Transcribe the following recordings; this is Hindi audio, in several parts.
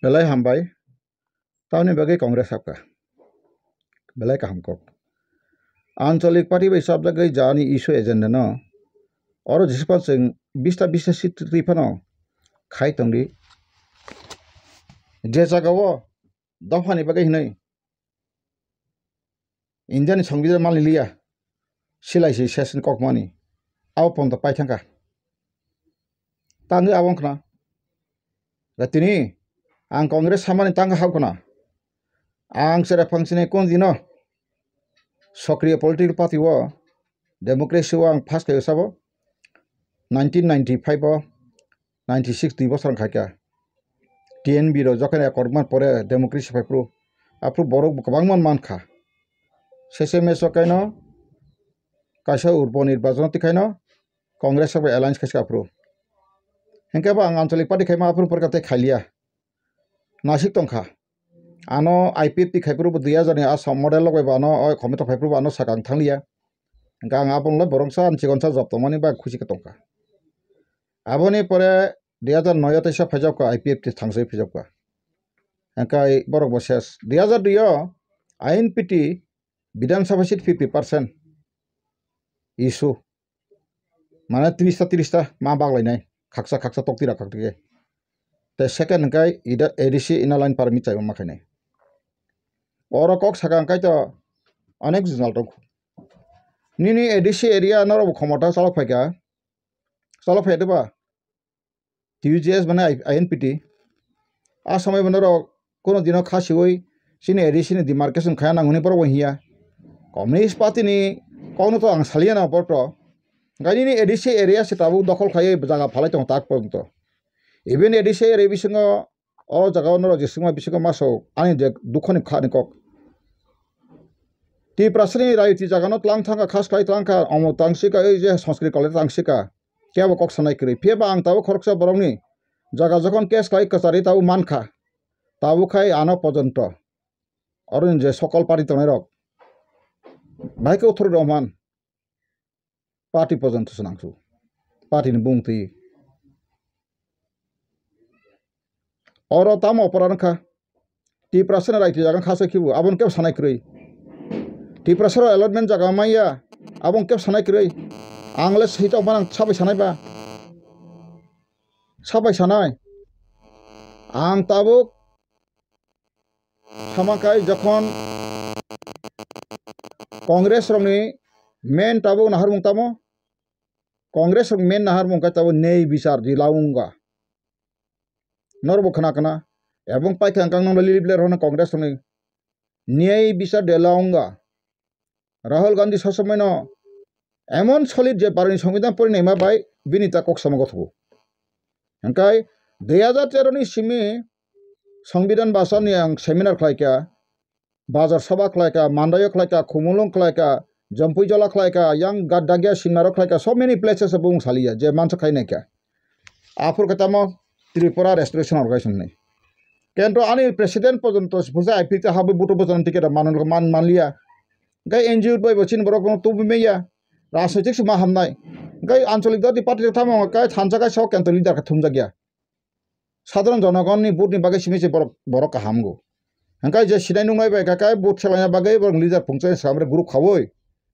Belai hambai tahun ini bagi kongres apa? Belai kahamkok. Ancolik party by sabda gai jani isu agenda no. Oro jispat sing bista sit tripa no. Khai tongdi. Jesa gawo dafani bagai hinai. Indian संविधान मान लिया सिलाई से सेशन कॉक मानी आओ पंत पाइथां का तांगे आवंक ना रतिनी आं कांग्रेस सामाने तांगे हाव कना आं सेरा फंक्शने कौन दिनो सक्रिय पॉलिटिकल पार्टी वो डेमोक्रेसी वो आं फास्ट के सबो 1995 वो 96 दी बसरं खाक्या TNB रो जखने अकॉर्डमान परे डेमोक्रेसी फाइप्रो अप्रो बोरो कबांगमान मान खा शेषे में सकाइनो काशा उर्बन निर्वाचन तिखाइनो कांग्रेस सब अलायंस खासका अप्रो हेंके बा आंचलिक पार्टी खाइमा अप्रो परकाते खालिया नासिक तंखा आनो IPF तिखाइप्रो 2000 नि आसाम मॉडल लगै बानो अ कमिटो फाइप्रो बानो साकां थांलिया गां आबंला बरंसा आनसिगनसा जप्तमानि बा खुसिका तंखा आबोनि परे 2009 तैसा फैजाबका IPF ति थांसै फैजाबका हेंकाय बरक बसेस 2002 INPT विधानसभा सीट 50% इशू माने 30 मा बागलायनाय खाकसा तकतिरा खाकतिगे ते सेकेंड हंकाय इदा एडिसी इनालाइन पारमिट चाइबा माखायनाय और कक सागा हंकाय तो अनेक जुनाल दं निनी एडिसी एरिया नरब खमता चालक फैदोबा TUGS माने INPT आ समय बनरो कोनो दिनो खासिवै सिनि एडिसी नि डिमार्केशन खाया नांगुनि पर वहिया कम्युनिस्ट पार्टी नि कौन तो आं सालियाना बर्त गाइनि नि एडिसी एरिया से ताबु दखल खायै जागा फालाय दं ताक पर्यन्त इभेन एडिसी एरिया बिसंग अ जागा नरो जिसंग बिसंग मासो आनि जे दुखनि खानि कक ती प्रासनि रायति जागानो तलां थांगा खास खाय तलांका अमो तांसिका ए जे संस्कृत कले तांसिका केबो कक सनाय करै फेबा आं ताबु खरकसा बरंनि जागा जखन केस खाय कचारि ताबु मानखा ताबु खाय आनो पर्यन्त अरुण जे सकल पार्टी तनाय रक भाइके उत्तर रहमान पार्टी पर्यन्त सुनांसु पार्टी नि बुंथि और ताम अपरानखा टी प्रासन रायति जागन खासे खिबु आबन केब सानाय क्रय टी प्रासर अलॉटमेंट जागा माइया आबन केब सानाय क्रय आंले सहित अबान साबाय सानायबा साबाय सानाय आं ताबु सामाखाय जखन कांग्रेस रंनि मेन ताबु नाहार मुंतामो कांग्रेस रंग मेन नाहार मुंका ताबु नेय बिचार दिलाउंगा नरबो खना एवं पाइखां कांगन लिबले रहना कांग्रेस रंनि न्याय बिचार दिलाउंगा राहुल गांधी ससमयनो एमन सलिड जे भारतनि संविधान परिनायमा बाय बिनिता कक्समा गथबो हंकाय 2013 नि सिमि संविधान भाषानि आं सेमिनार खालायका बाजार सभा खालायका मानदाय खालायका खुमुलुं खालायका जम्पुइजला खालायका yang gadagya sinaro खालायका so many places बुं सालिया जे मानस खायनायका आफुर कतामा त्रिपुरा रेस्टोरेशन अर्गानाइजेशन ने केंद्र आनि प्रेसिडेंट पर्यंत फुजा आईपी हाबो बुतो बजन टिकेट मानलिया गाय एनजिओ बाय बचिन बरक तो बिमेया राजनीतिक समा हामनाय गाय आंचलिक दाति पार्टी थामा गाय थानजागा साव केंद्र लिडार का थुमजा गया साधारण जनगणनि बुटनि बागै सिमिसे बरक हामगो हंकाय जे सिनाय नुंनाय बाय गाय बुट सेलायना बागै बर लिडार फंचाय सामरे ग्रुप खावै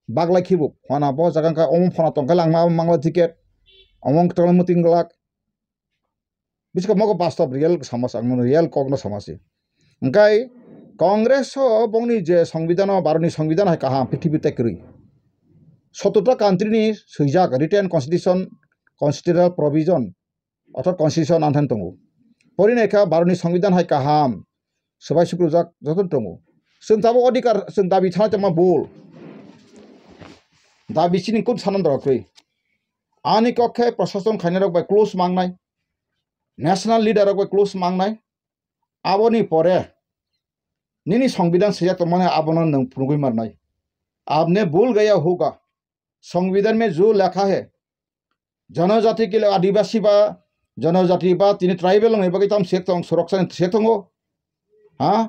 बागलाय खिबु फना ब जागांका अमन फना तंका लांमा मांगला टिकेट अमन तंग मिटिं गलाक बिसका मगो वास्तव रियल समाज आंनो रियल कग्न समाज हंकाय कांग्रेस बंगनि जे संविधान भारतनि संविधान हाय कहा पृथ्वी तेकरि 17टा कान्ट्रीनि सैजाक रिटेन कन्स्टिट्यूशनल प्रोविजन अर्थात कन्स्टिट्यूशन आन्थान दङ परिनायका भारतनि संविधान हाय काहाम सबाय सुक्रुजाक जतन दङ जों ताबो अधिकार जों दाबि थानाय मा बोल दाबि सिनि कुन सानन दरकै आनि कखे प्रशासन खाइनारक बाय क्लोज मांगनाय नेशनल लीडर बाय क्लोज मांगनाय आबोनि परे निनी संविधान से तो मैंने आपने नंगुई मरनाई आपने भूल गया होगा संविधान में जो लिखा है जनजाति के लिए आदिवासी बा जनजाति बा तीन ट्राइबल नहीं बगे तम सेक तंग सुरक्षा सेक तंगो हाँ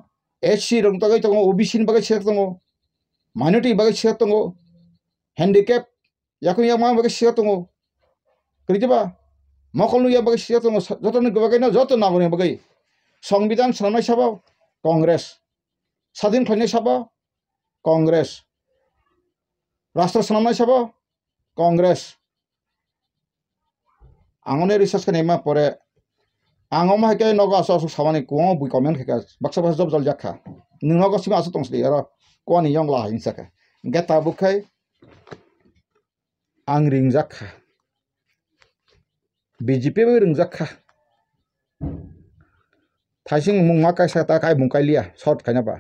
SC रंग तगै तंगो OBC बगे सेक तंगो माइनॉरिटी बगे सेक तंगो हैंडिकैप याकुन या मा बगे सेक तंगो करिजबा मकलनु या बगे सेक तंगो जतन बगे ना जतन नागो बगे সংবিধান সানাय साबाव कांग्रेस स्वाधीन खालामनाय साबाव कांग्रेस राष्ट्र सानाय साबाव कांग्रेस आंगने रिसार्च करने मा परे आंगो मा के नगा आसो आसो सामानि को बुइ कमेन्ट खेका बक्सा बक्सा जब जल जाखा नोंगो सिमा आसो तंसलि आरो कोनि यंग ला हिंसाका गेता बुखाय आं रिंजाखा बीजेपी बो रिंजाखा थाइसिं मुंगा कायसा ता काय मुंकाइलिया शॉर्ट खायनाबा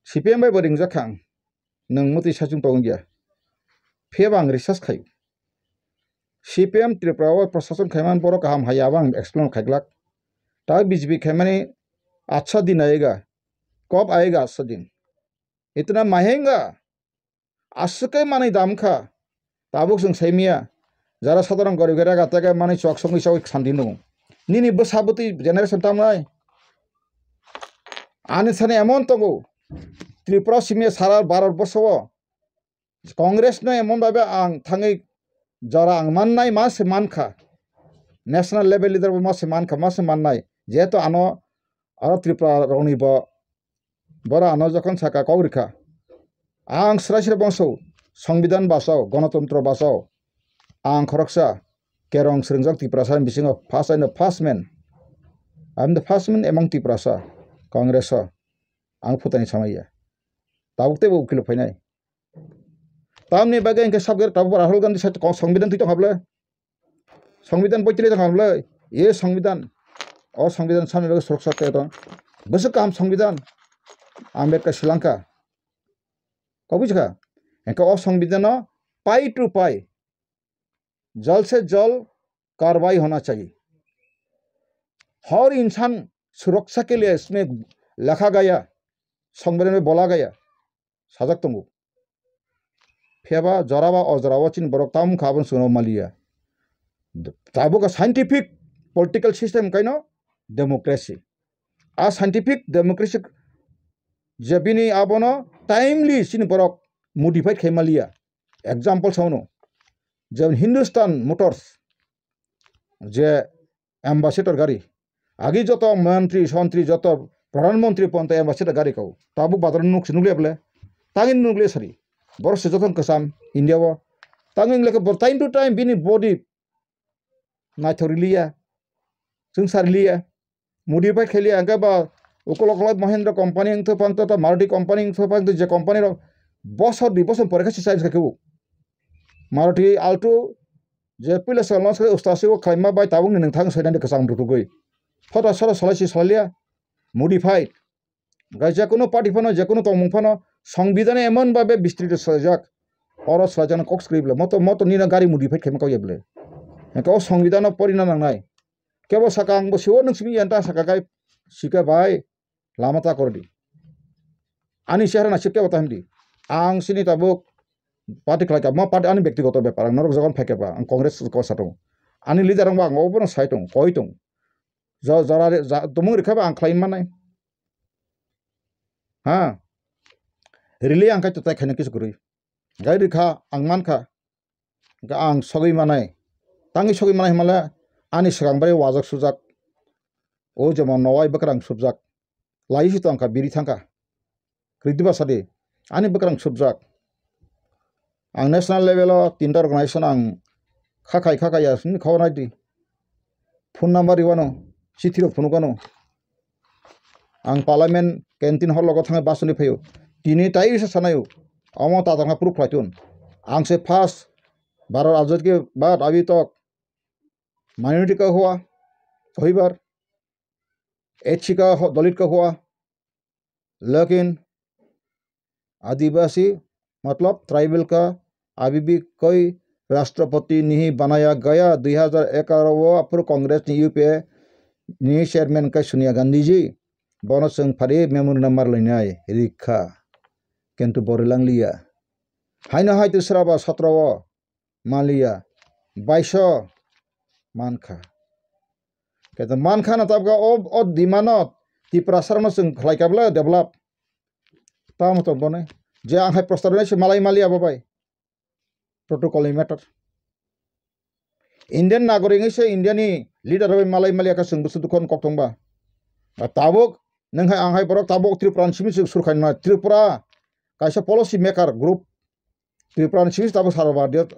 सीपीएम बो रिंजाखा नों मति साजुं तो गया फेबां रिसार्च खाय सीपीएम त्रिपुरा प्रशासन खायमान बर गाहाम हायाबा आं एक्सप्लेन खायग्लाक ता बीजेपी खायमाने अच्छा दिन आएगा कब आएगा अच्छा दिन इतना महंगा आसके माने दाम खा ताबुक जों सैमिया जरा साधारण गरीब गेरा गाता माने चौक संग इसाव शांति दं निनि बसाबती जेनेरेशन तामनाय आने साने एमन तंगो त्रिपुरा सिमे सारा भारत बर्षव कांग्रेस न एमन बाबे आं थाङै जरा आं माननाय मासे मानखा नेशनल लेवल लीडर मासे मानखा मासे माननाय जेहेतु आनो आरो त्रिपुरा रौनि बरा आनो जखन साका कौरिखा आं स्राय बंसौ संविधान बासाव गणतंत्र बासाव आं खरकसा केरं स्रिंजाक त्रिपुरासा बिसिङाव first and first man I am the first man among त्रिपुरासा कांग्रेस आं फुटानि सामाया ताबुकते बो उकिल फैनाय तामनि बागे इनके सबगर ताबु राहुल गांधी साथ संविधान थैतो हाबले संविधान बयतिले हाबले ये संविधान और संविधान सामने लोग सुरक्षा के तो बस काम संविधान आम्बेडकर श्रीलंका कबुझ का इनका और संविधान पाई टू पाई जल से जल कार्रवाई होना चाहिए हर इंसान सुरक्षा के लिए इसमें लिखा गया संविधान में बोला गया साजक तुमको फेबा जराबा और जराबा चिन बरक ताम खाबन सुनो मालिया ताबो का साइंटिफिक पॉलिटिकल सिस्टम काइनो डेमोक्रेसी आ साइंटिफिक डेमोक्रेसी जबिनी आबनो टाइमली चिन बरक मडिफाइड खेमालिया एग्जांपल साउनो जब हिंदुस्तान मोटर्स जे एम्बासेडर गाड़ी आगे जो तो मंत्री संत्री जो तो प्रधानमंत्री पंत एम्बासेडर गाड़ी को ताबु बादर नुक्स नुगले तांगिन नुगले सरी बरस जतन कसाम इंडिया वो तांगिन लेके बर time to time Binny body नाथरिलिया संसारलिया मडिफाइड खेलिया अंका बा उकलकल महेंद्र कंपनी अंग तो पंत तो मारुति कंपनी अंग तो पंत जे कंपनी रो बसर दि बसर परेखा साइज का केबो मारुति आल्टो जे पहले लॉन्च करे उस्तासी वो खाइमा बाय ताबुं नोंथां सैदान कसां दुगै फटा सरा सलायसि सलालिया मडिफाइड गाइजा कोनो पार्टी फनो जे कोनो तंमुं फनो संविधान एमन बाबे विस्तृत सजाक और सजान कक स्क्रिप्ट मत निना गाड़ी मडिफाइड खेमा कायब्ले एका संविधान परिना नांनाय केबो साका आंबो सेव नोंसिनि यान्ता साका गाय सिका बाय लामाता करदि आनि शहरना सिक्के बतामदि आं सिनि ताबुक पार्टी खालाय मा पार्टी आनि व्यक्तिगत बेपार नरक जगन फेकेबा आं कांग्रेस को साथं आनि लिडार आं ओबनो साइटं कयटं जरा तुमुं रिखाबा आं खालाय मानाय हा रिले आं कायतो ताय खायनो किस गुरै गाय रिखा आं मानखा आं सगै मानाय तांगि सगै मानाय हिमाला आनि सिगांबाय वाजक सुजाक ओ जमा नवाय बकरां सुबजाक लायि तो आंखा बिरि थांखा कृदिबा सादि आनि बकरां सुबजाक आं नेशनल लेवल तीनटा अर्गेनाइजेशन आं खाखाय यासनि खावनाय दि फोन नम्बर इवानो चिठिरो फनुगानो आं पार्लियामेंट कैंटीन हल लग थाङै बासनि फैयो दिनै ताइ सानायो अमो तादाङा प्रुफ फाइटुन आं से फार्स्ट भारत आजाद के बाद अभी तक माइनॉरिटी का हुआ कई बार एचसी का दलित का हुआ लेकिन आदिवासी मतलब ट्राइबल का अभी भी कोई राष्ट्रपति नहीं बनाया गया 2011 पूर्व कांग्रेस ने यूपीए नि चेयरमैन का सोनिया गांधी जी बनो जों फारि मेमोरी नम्बर लैनाय रिखा किन्तु बरलांलिया हायनो हाय दूसराबा 17 मालिया 22 मानखा केतो मानखा ना तबगा ओ दिमानत त्रिपुरा सरनो जों खलायकाबला डेभलप ताम तो बने जे आंहाय प्रस्ताव से मालाय मालिया बाबाय प्रोटोकॉल मैटर इंडियन नागरिक से इंडिया नि लीडर मालाय मालिया का जों बुसु दुखन कक्तंबा tabuk nonghai anghai borok tabuk Tripura simi surkai na Tripura kaisa policy maker group Tripura simi tabuk sarwa dia